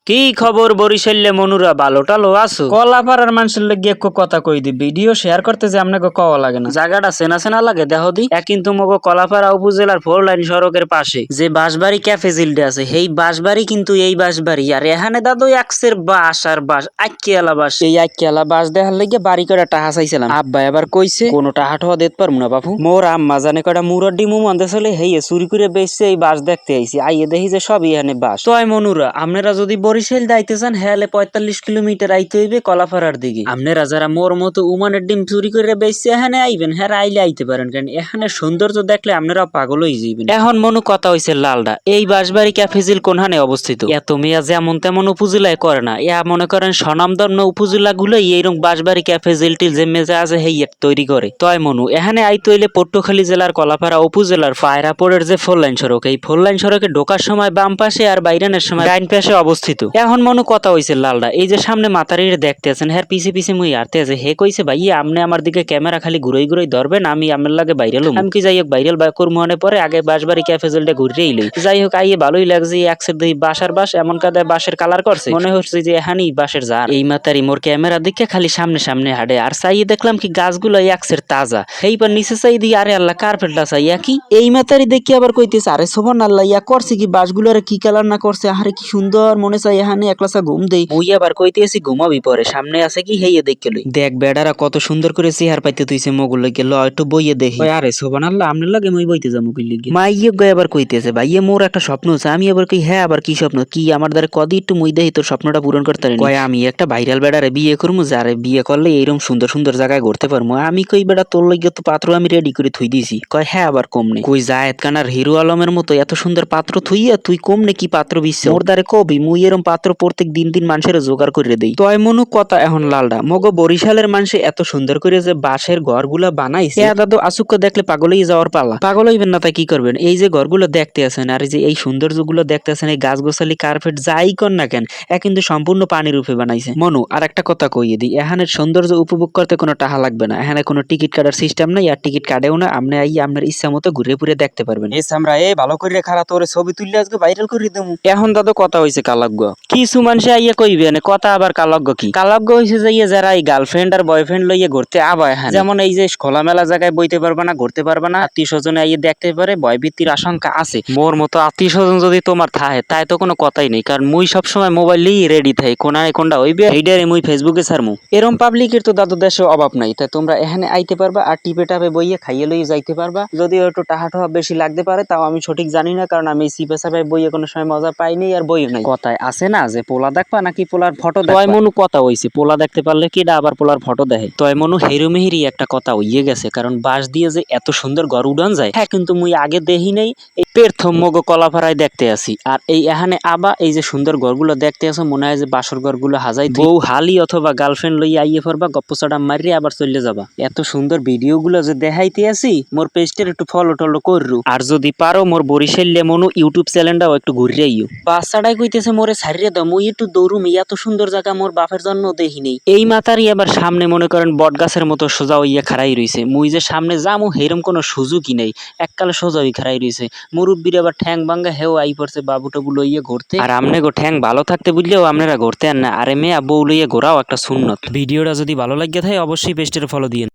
কি খবর বরিশালে মনুরা ভালো টালো আছো? কলাপাড়ার মানুষের লগে এক কথা কই দি, ভিডিও শেয়ার করতে যে আপনাকে কওয়া লাগে না, জায়গাটা চেনা চেনা লাগে দেখো দি। কিন্তু মগো কলাপাড়া উপজেলার 4 লাইন সড়কের পাশে যে বাঁশবাড়ি ক্যাফে জিলডে আছে, সেই বাঁশবাড়ি কিন্তু এই বাঁশবাড়ি। আর এখানে দাদু একসের বাস আর বাস আইকিয়ালা বাস, এই আইকিয়ালা বাস দেখার লাগে বাড়ি কটা টাহা চাইছিলাম। আব্বা এবার কইছে কোনো টাহা ঠোয়া দিতে পারবো না বাপু। মোর আম্মা জানে কটা মুরড্ডি মুমন্দে চলে হেয়ে চুরি করে বেচছে, এই বাস দেখতে আইছি। আইয়ে দেখি যে সব এখানে বাস। তয় মনুরা আপনারা যদি বরিশাল যাইতে চান হেলে 45 কিলোমিটার আইতে হইবে কলাপাড়ার দিকে। আপনারা যারা মোর মতো উমানের ডিম চুরি করে বেচছে এখানে আইবেন, হ্যাঁ আইলে আইতে পারেন, কারণ এখানে সৌন্দর্য দেখলে আপনারা পাগল হয়ে যাবেন। এখন মনু কথা হইছে লালডা, এই বাঁশবাড়ি ক্যাফেজিল কোনখানে অবস্থিত? এত মেয়া যেমন তেমন উপজেলায় করে না, ইয়া মনে করেন স্বনামধন্য উপজেলা গুলোই এইরকম বাঁশবাড়ি ক্যাফেজিল টিল যে মেজা আছে হেই তৈরি করে। তয় মনু এখানে আইতে হইলে পটুয়াখালী জেলার কলাপাড়া উপজেলার পায়রাপোড়ের যে 4 লাইন সড়ক, এই 4 লাইন সড়কে ঢোকার সময় বাম পাশে আর বাইরানের সময় ডাইন পাশে অবস্থিত। এখন মনু কথা হইছে লালডা, এই যে সামনে মাতারির দেখতে আছেন, হ্যাঁ পিছে পিছে মুই আরতে আছে। হে কইছে ভাই আপনি আমার দিকে ক্যামেরা খালি ঘুরাই ঘুরাই ধরবেন, আমি আমার লাগে ভাইরাল হম। আমি কি যাই হোক ভাইরাল করবো মনে পরে আগে বাঁশবাড়ি ক্যাফেজেলটা ঘুরেই লই। যাই হোক আইয়ে ভালোই লাগছে, একসের দুই বাসার বাস এমন কাদায় বাঁশের কালার করছে, মনে হচ্ছে যে এখানেই বাঁশের জার। এই মাতারি মোর ক্যামেরা দিকে খালি সামনে সামনে হাঁটে, আর চাইয়ে দেখলাম কি গাছগুলো একসের তাজা। এইবার নিচে চাই দিই, আরে আল্লাহ কার্পেটটা চাইয়া কি। এই মাতারি দেখি আবার কইতেছে আরে সোভান আল্লাহ ইয়া করছে কি, বাসগুলো কি কালার না করছে, আরে কি সুন্দর মনে চাই এখানে একলাসা ঘুম দেই। মুই আবার কইতেছি ঘুমাবি পরে, সামনে আছে কি হেইয়ে দেখে লই। দেখ বেড়ারা কত সুন্দর করে চেহার পাইতে তুইছে মগুল লাগে, ল একটু বইয়ে দেখি। আরে সোভান আল্লাহ আপনার লাগে মুই বইতে যাবো কই লিগে। মাইয়ে গয় আবার কইতেছে ভাইয়ে মোর একটা স্বপ্ন আছে। আমি আবার কই হ্যাঁ আবার কি স্বপ্ন, কি আমার দ্বারা কদি একটু মুই দেই তোর স্বপ্নটা পূরণ করতে পারি। কয় আমি একটা ভাইরাল বেড়ারে বিয়ে করবো, যারে বিয়ে করলে এইরকম সুন্দর সুন্দর জায়গায় ঘুরতে পারবো। আমি কই বেড়া তোর লাগে তো পাত্র আমি রেডি করে থুই দিছি। কয় হ্যাঁ আবার কমনে। কই জায়েদ খানার হিরো আলমের মতো এত সুন্দর পাত্র থুইয়া তুই কমনে কি পাত্র বিশ্ব মোর দ্বারে কবি, মুই এরম পাত্র প্রত্যেক দিন দিন মানুষের জোগাড় করে দেই। তয় মনু কথা এখন লালডা, মগো বরিশালের মানুষে এত সুন্দর করে যে বাঁশের ঘরগুলা বানাইছে, দাদু আসুক দেখলে পাগলই যাওয়ার পালা। পাগল হইবেন না তাই কি করবেন, এই যে ঘরগুলো দেখতে আছেন আর এই যে এই সৌন্দর্যগুলো দেখতে আছেন, এই গাছ গোছালি কার্পেট যাই কর না কেন কিন্তু সম্পূর্ণ পানির রূপে বানাইছে। মনু আর একটা কথা কইয়ে দিই, এখানে সৌন্দর্য উপভোগ করতে কোনো টাকা লাগবে না, এখানে কোনো টিকিট কাটার সিস্টেম নাই, আর টিকিট কাটেও না। আপনি আই আপনার ইচ্ছা মতো ঘুরে ঘুরে দেখতে পারবেন। এই আমরা ভালো করে খারাপ তোরে ছবি তুললে আজকে ভাইরাল করে দেবো। এখন দাদু কথা হইছে কালজ্ঞ, কিছু মানুষে আইয়া কইবে না কথা, আবার কালজ্ঞ কি কালজ্ঞ হইছে যাইয়া যারা এই গার্লফ্রেন্ড আর বয়ফ্রেন্ড লইয়া ঘুরতে আবার, হ্যাঁ যেমন এই যে খোলামেলা জায়গায় বইতে পারবে না, ঘুরতে পারবে না, আত্মীয় স্বজনে আইয়ে দেখতে পারে, ভয়ভীতির আশঙ্কা আছে। মোর মতো আত্মীয় স্বজন যদি তোমার থাকে তাই তো কোনো কথাই নেই, কারণ মুই সবসময় মোবাইল লিয়ে রেডি থাই, কোনায় কোনটা হইবে এইটারে মুই ফেসবুকে ছাড়মু। এরম পাবলিকের তো দাদু দেশে অভাব নাই, তাই তোমরা এখানে আইতে পারবা আর টিপে টাপে বইয়ে খাইয়ে লইয়ে যাইতে পারবা। যদি একটু টাহা টোহা বেশি লাগতে পারে তাও আমি সঠিক জানি না, কারণ আমি সিপে সাপে বইয়ে কোনো সময় মজা পাইনি আর বই নাই। কথায় আছে না যে পোলা দেখবা নাকি পোলার ফটো দেখবা। তয় মনু কথা হইছে পোলা দেখতে পারলে কিডা আবার পোলার ফটো দেখে। তয় মনু হেরুমেহেরি একটা কথা হইয়ে গেছে, কারণ বাঁশ দিয়ে যে এত সুন্দর ঘর উড়ান যায়, হ্যাঁ কিন্তু মুই আগে দেখি নাই, এই প্রথম মগো কলাপাড়ায় দেখতে আসি। আর এই এখানে আবা এই যে সুন্দর ঘরগুলো দেখতে আসো, মনে হয় যে বাসর ঘরগুলো হাজাই বউ হালি অথবা গার্লফ্রেন্ড লইয়া আইয়ে পড়বা, গপ্পচড়া মারিয়ে আবার চলে যাবা। এত সুন্দর ভিডিও গুলো যে দেখাইতে আসি, মোর পেজটার একটু ফলো টলো কররু, আর যদি পারো মোর বরিশালে মনু ইউটিউব চ্যানেলটাও একটু ঘুরিয়ে আইও। বাচ্চাটাই কইতেছে মোরে ছাড়িয়ে দাও, মুই একটু দৌড়ুম, এত সুন্দর জায়গা মোর বাপের জন্য দেখি নেই। এই মাতারি আবার সামনে মনে করেন বট গাছের মতো সোজা হইয়া খাড়াই রইছে, মুই যে সামনে যামু হেরম কোনো সুযোগই নেই, এককালে সোজা হই খাড়াই রইছে। মুরব্বির আবার ঠ্যাং ভাঙ্গা হেও আই পড়ছে বাবুটাবু লইয়া ঘুরতে, আর আমনে গো ঠ্যাং ভালো থাকতে বুঝলেও আপনারা ঘুরতে আন না, আরে মেয়া বউ লইয়া ঘোরাও একটা সুন্নত। ভিডিওটা যদি ভালো লাগে থাকে অবশ্যই পেজটার ফলো দিয়ে